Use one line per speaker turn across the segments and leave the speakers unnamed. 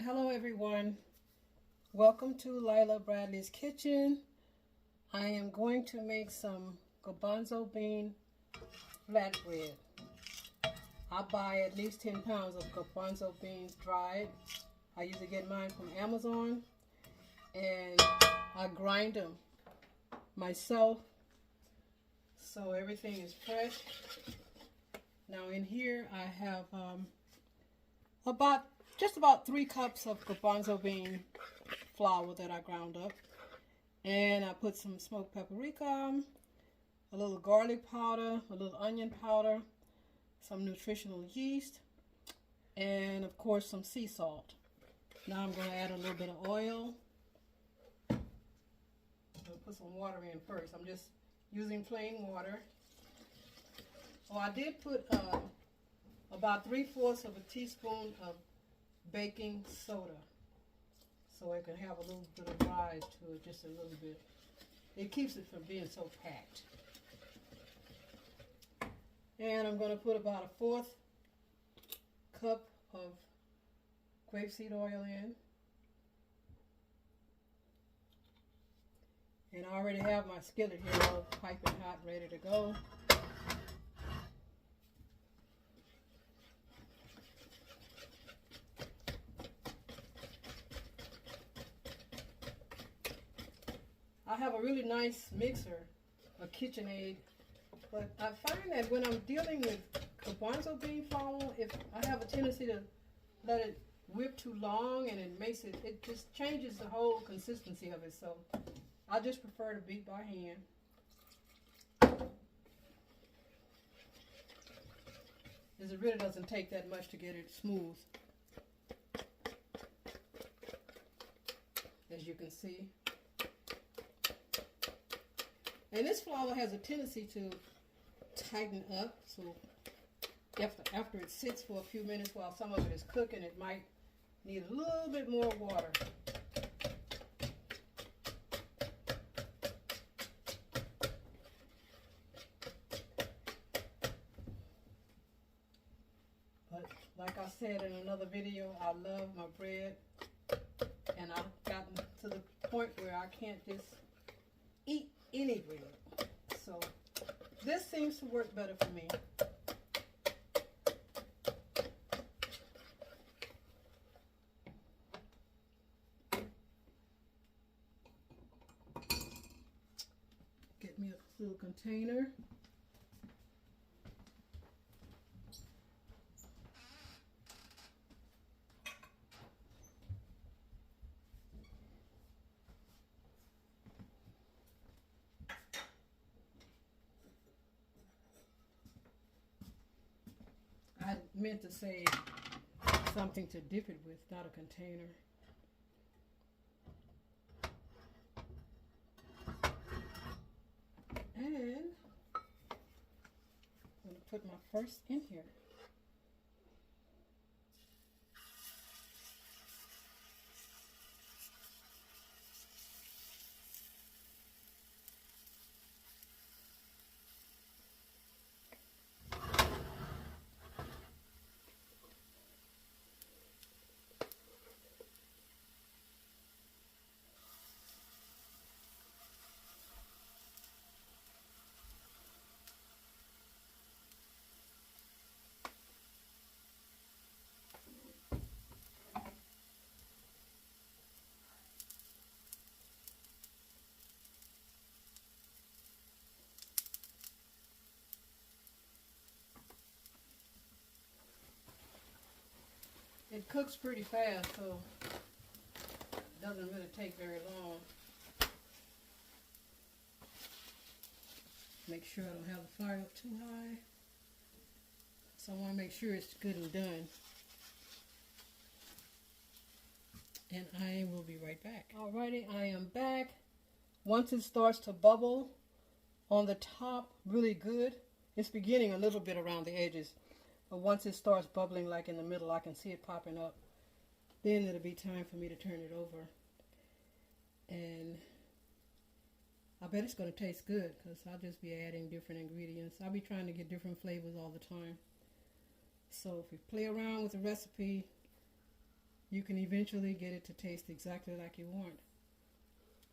Hello everyone, welcome to Lila Bradley's Kitchen. I am going to make some garbanzo bean flatbread. I buy at least 10 pounds of garbanzo beans dried. I usually get mine from Amazon, and I grind them myself so everything is fresh. Now in here I have just about 3 cups of garbanzo bean flour that I ground up, and I put some smoked paprika, a little garlic powder, a little onion powder, some nutritional yeast, and of course some sea salt. Now I'm going to add a little bit of oil. I'll put some water in first. I'm just using plain water. Oh, I did put about 3/4 of a teaspoon of baking soda, so it can have a little bit of rise to it, just a little bit. It keeps it from being so packed. And I'm going to put about a 1/4 cup of grapeseed oil in. And I already have my skillet here all piping hot, ready to go. I have a really nice mixer, a KitchenAid, but I find that when I'm dealing with garbanzo bean flour, if I have a tendency to let it whip too long, and it just changes the whole consistency of it. So I just prefer to beat by hand. Because it really doesn't take that much to get it smooth, as you can see. And this flour has a tendency to tighten up, so after it sits for a few minutes while some of it is cooking, it might need a little bit more water. But like I said in another video, I love my bread, and I've gotten to the point where I can't just eat any bread. So this seems to work better for me. Get me a little container. I meant to say something to dip it with, not a container. And I'm going to put my first in here. It cooks pretty fast, so it doesn't really take very long. Make sure I don't have the fire up too high. So I want to make sure it's good and done. And I will be right back. Alrighty, I am back. Once it starts to bubble on the top really good, it's beginning a little bit around the edges. But once it starts bubbling like in the middle, I can see it popping up. Then it'll be time for me to turn it over. And I bet it's going to taste good, because I'll just be adding different ingredients. I'll be trying to get different flavors all the time. So if you play around with the recipe, you can eventually get it to taste exactly like you want.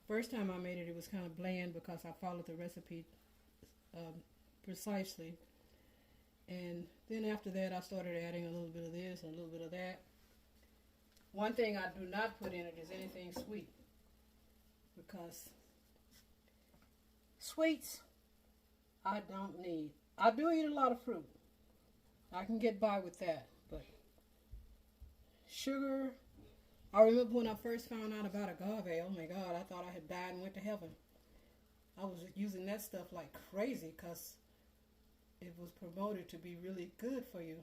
First time I made it, it was kind of bland because I followed the recipe precisely. And then after that, I started adding a little bit of this and a little bit of that. One thing I do not put in it is anything sweet, because sweets I don't need. I do eat a lot of fruit. I can get by with that, but sugar, I remember when I first found out about agave, oh my God, I thought I had died and went to heaven. I was using that stuff like crazy because it was promoted to be really good for you.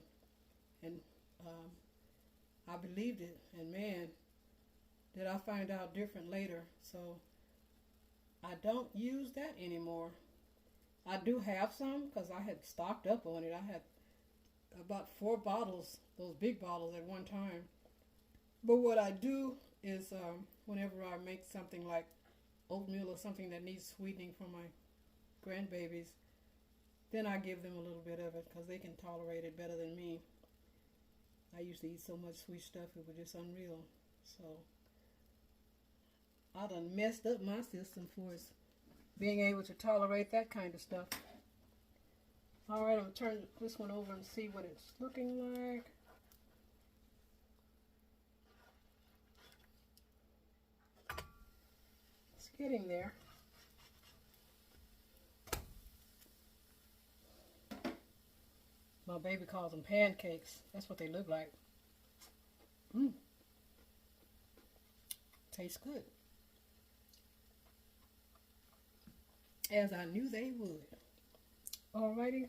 And I believed it, and man, did I find out different later. So I don't use that anymore. I do have some because I had stocked up on it. I had about 4 bottles, those big bottles at one time. But what I do is whenever I make something like oatmeal or something that needs sweetening for my grandbabies, then I give them a little bit of it because they can tolerate it better than me. I used to eat so much sweet stuff, it was just unreal. So I done messed up my system for us being able to tolerate that kind of stuff. All right, I'm going to turn this one over and see what it's looking like. It's getting there. My baby calls them pancakes. That's what they look like. Tastes good. As I knew they would. Alrighty.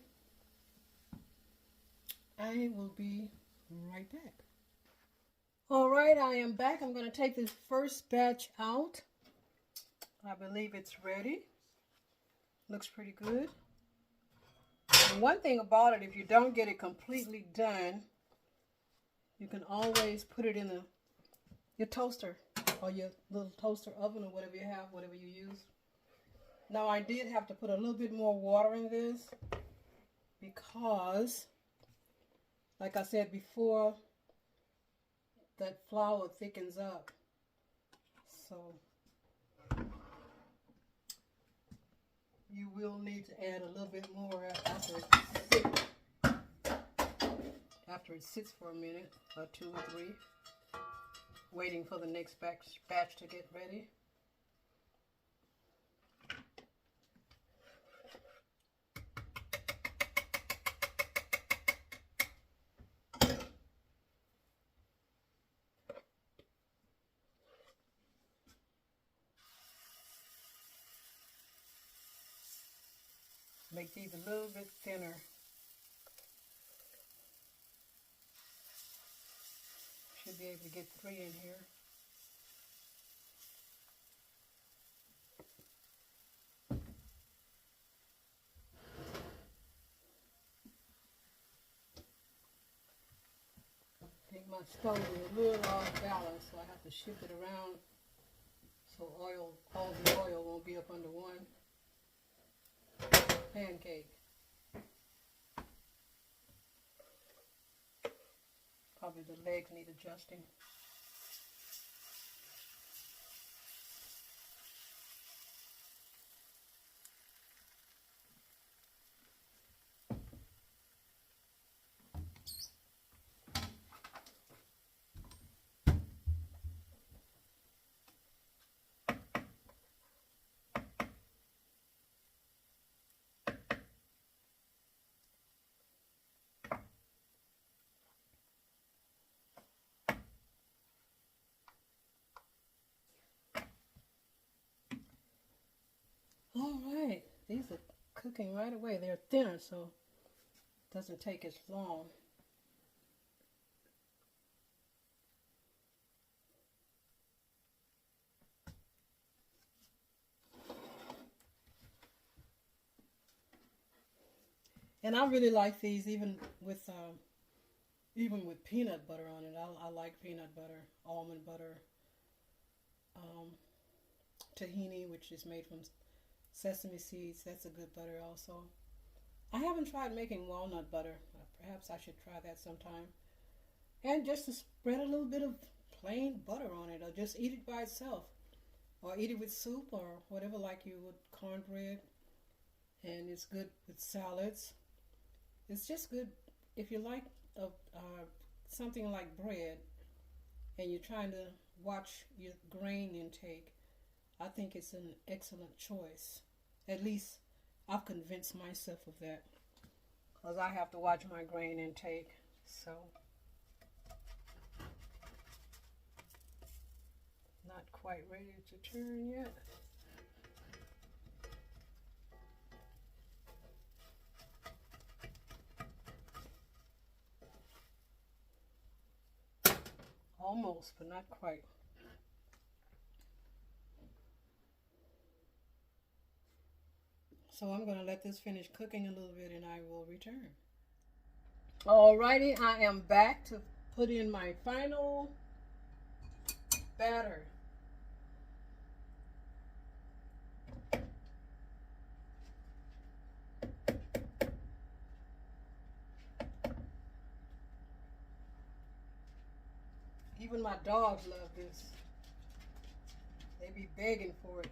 I will be right back. Alright, I am back. I'm going to take this first batch out. I believe it's ready. Looks pretty good. And one thing about it, if you don't get it completely done, you can always put it in your toaster or your little toaster oven or whatever you have, whatever you use. Now I did have to put a little bit more water in this because, like I said before, that flour thickens up. So you will need to add a little bit more after it sits for a minute or 2 or 3, waiting for the next batch to get ready. Make these a little bit thinner. Should be able to get 3 in here. I think my stove is a little off balance, so I have to shift it around so all the oil won't be up under one pancake. Probably the legs need adjusting. All right, these are cooking right away. They're thinner, so it doesn't take as long. And I really like these even with peanut butter on it. I like peanut butter, almond butter, tahini, which is made from sesame seeds. That's a good butter also. I haven't tried making walnut butter. Perhaps I should try that sometime. And just to spread a little bit of plain butter on it, or just eat it by itself, or eat it with soup or whatever, like you would cornbread. And it's good with salads. It's just good if you like something like bread and you're trying to watch your grain intake. I think it's an excellent choice. At least I've convinced myself of that, because I have to watch my grain intake. So, not quite ready to turn yet. Almost, but not quite. So I'm going to let this finish cooking a little bit and I will return. Alrighty, I am back to put in my final batter. Even my dogs love this. They be begging for it.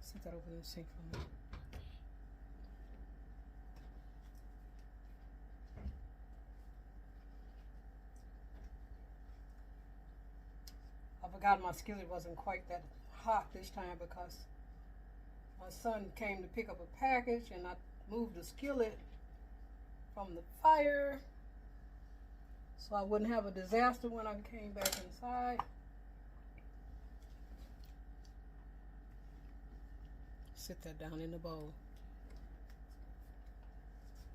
Set that over in the sink for me. I forgot my skillet wasn't quite that hot this time because my son came to pick up a package and I moved the skillet from the fire so I wouldn't have a disaster when I came back inside. Sit that down in the bowl.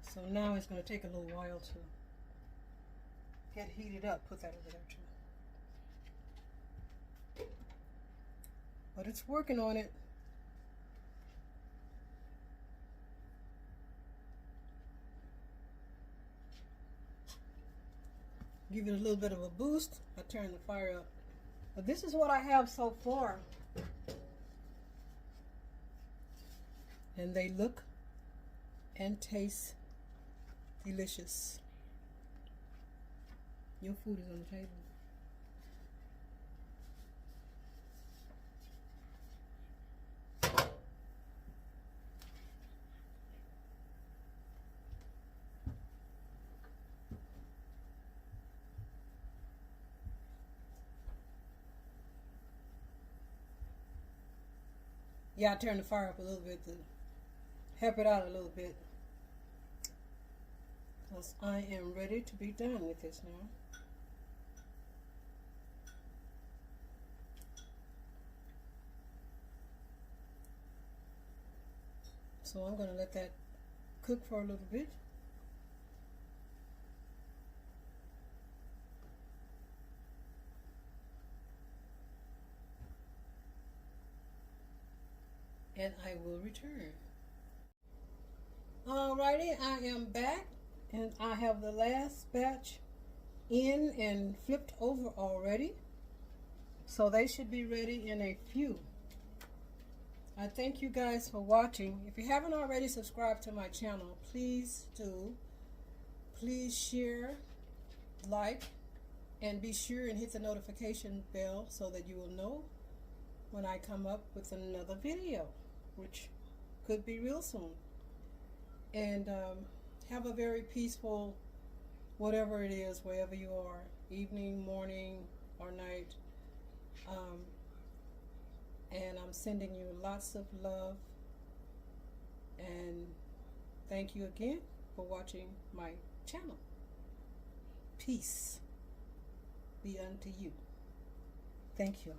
So now it's going to take a little while to get heated up. Put that over there too. But it's working on it. Give it a little bit of a boost. I turn the fire up. But this is what I have so far. And they look and taste delicious. Your food is on the table. Yeah, I turned the fire up a little bit to help it out a little bit, because I am ready to be done with this now. So I'm going to let that cook for a little bit. And I will return. Alrighty, I am back and I have the last batch in and flipped over already. So they should be ready in a few. I thank you guys for watching. If you haven't already subscribed to my channel, please do. Please share, like, and be sure and hit the notification bell so that you will know when I come up with another video, which could be real soon. And have a very peaceful, whatever it is, wherever you are, evening, morning, or night. And I'm sending you lots of love. And thank you again for watching my channel. Peace be unto you. Thank you.